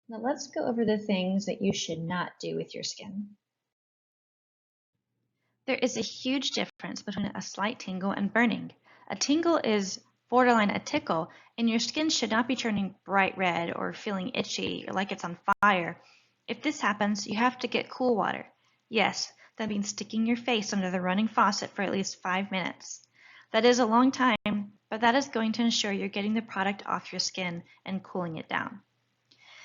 Now let's go over the things that you should not do with your skin. There is a huge difference between a slight tingle and burning. A tingle is borderline a tickle, and your skin should not be turning bright red or feeling itchy or like it's on fire. If this happens, you have to get cool water. Yes, that means sticking your face under the running faucet for at least 5 minutes. That is a long time, but that is going to ensure you're getting the product off your skin and cooling it down.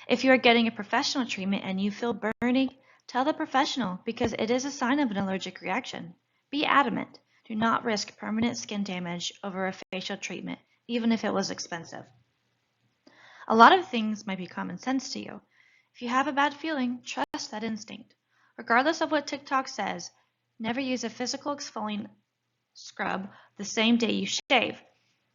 If you are getting a professional treatment and you feel burning, tell the professional because it is a sign of an allergic reaction. Be adamant. Do not risk permanent skin damage over a facial treatment, even if it was expensive. A lot of things might be common sense to you. If you have a bad feeling, trust that instinct. Regardless of what TikTok says, never use a physical exfoliant scrub the same day you shave.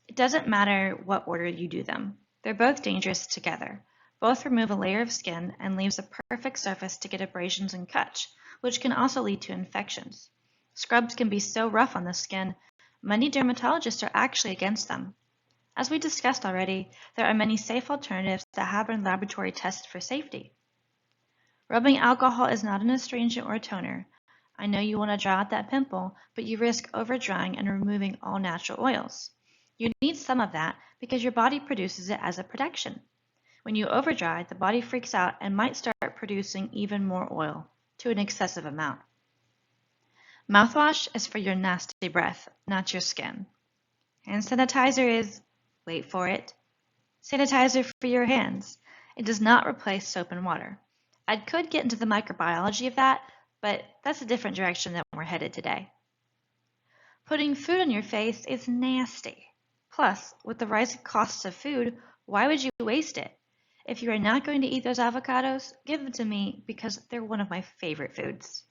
It doesn't matter what order you do them. They're both dangerous together. Both remove a layer of skin and leaves a perfect surface to get abrasions and cuts, which can also lead to infections. Scrubs can be so rough on the skin, many dermatologists are actually against them. As we discussed already, there are many safe alternatives that have been laboratory tested for safety. Rubbing alcohol is not an astringent or a toner. I know you want to draw out that pimple, but you risk over-drying and removing all natural oils. You need some of that because your body produces it as a protection. When you over-dry, the body freaks out and might start producing even more oil, to an excessive amount. Mouthwash is for your nasty breath, not your skin. Hand sanitizer is, wait for it, sanitizer for your hands. It does not replace soap and water. I could get into the microbiology of that, but that's a different direction than we're headed today. Putting food on your face is nasty. Plus, with the rising costs of food, why would you waste it? If you are not going to eat those avocados, give them to me because they're one of my favorite foods.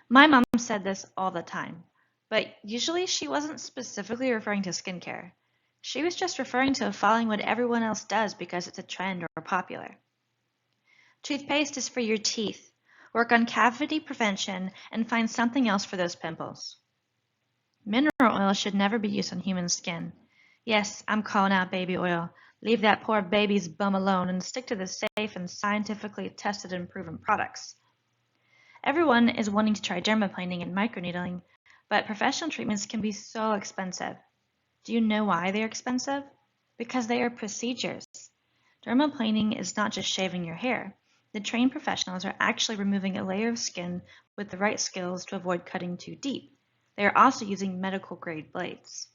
My mom said this all the time, but usually she wasn't specifically referring to skincare. She was just referring to following what everyone else does because it's a trend or popular. Toothpaste is for your teeth. Work on cavity prevention and find something else for those pimples. Mineral oil should never be used on human skin. Yes, I'm calling out baby oil. Leave that poor baby's bum alone and stick to the safe and scientifically tested and proven products. Everyone is wanting to try dermaplaning and microneedling, but professional treatments can be so expensive. Do you know why they're expensive? Because they are procedures. Dermaplaning is not just shaving your hair. The trained professionals are actually removing a layer of skin with the right skills to avoid cutting too deep. They are also using medical grade blades.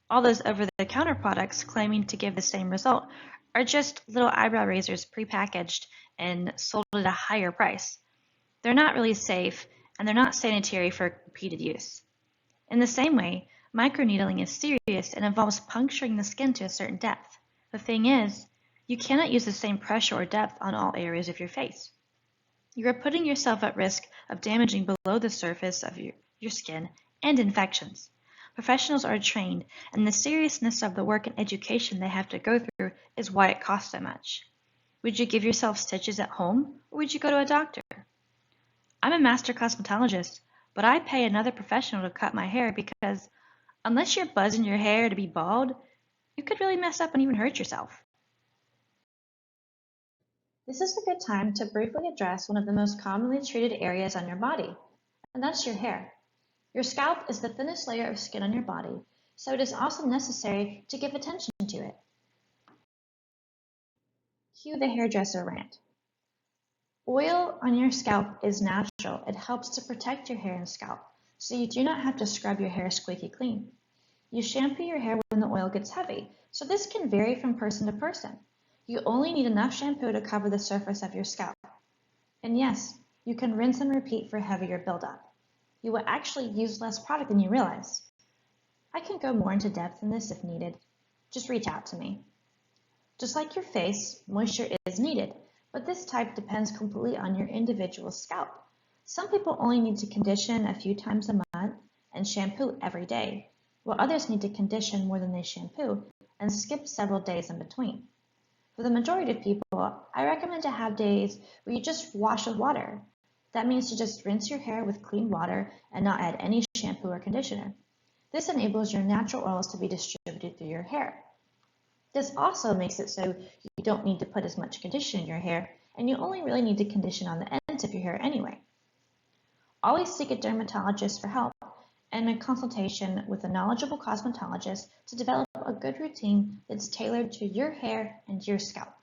All those over-the-counter products claiming to give the same result are just little eyebrow razors prepackaged and sold at a higher price. They're not really safe, and they're not sanitary for repeated use. In the same way, microneedling is serious and involves puncturing the skin to a certain depth. The thing is, you cannot use the same pressure or depth on all areas of your face. You are putting yourself at risk of damaging below the surface of your skin and infections. Professionals are trained, and the seriousness of the work and education they have to go through is why it costs so much. Would you give yourself stitches at home, or would you go to a doctor? I'm a master cosmetologist, but I pay another professional to cut my hair because unless you're buzzing your hair to be bald, you could really mess up and even hurt yourself. This is a good time to briefly address one of the most commonly treated areas on your body, and that's your hair. Your scalp is the thinnest layer of skin on your body, so it is also necessary to give attention to it. Cue the hairdresser rant. Oil on your scalp is natural. It helps to protect your hair and scalp, so you do not have to scrub your hair squeaky clean. You shampoo your hair when the oil gets heavy, so this can vary from person to person. You only need enough shampoo to cover the surface of your scalp. And yes, you can rinse and repeat for heavier buildup. You will actually use less product than you realize. I can go more into depth in this if needed. Just reach out to me. Just like your face, moisture is needed, but this type depends completely on your individual scalp. Some people only need to condition a few times a month and shampoo every day, while others need to condition more than they shampoo and skip several days in between. For the majority of people, I recommend to have days where you just wash with water. That means to just rinse your hair with clean water and not add any shampoo or conditioner. This enables your natural oils to be distributed through your hair. This also makes it so you don't need to put as much condition in your hair, and you only really need to condition on the ends of your hair anyway. Always seek a dermatologist for help and a consultation with a knowledgeable cosmetologist to develop a good routine that's tailored to your hair and your scalp.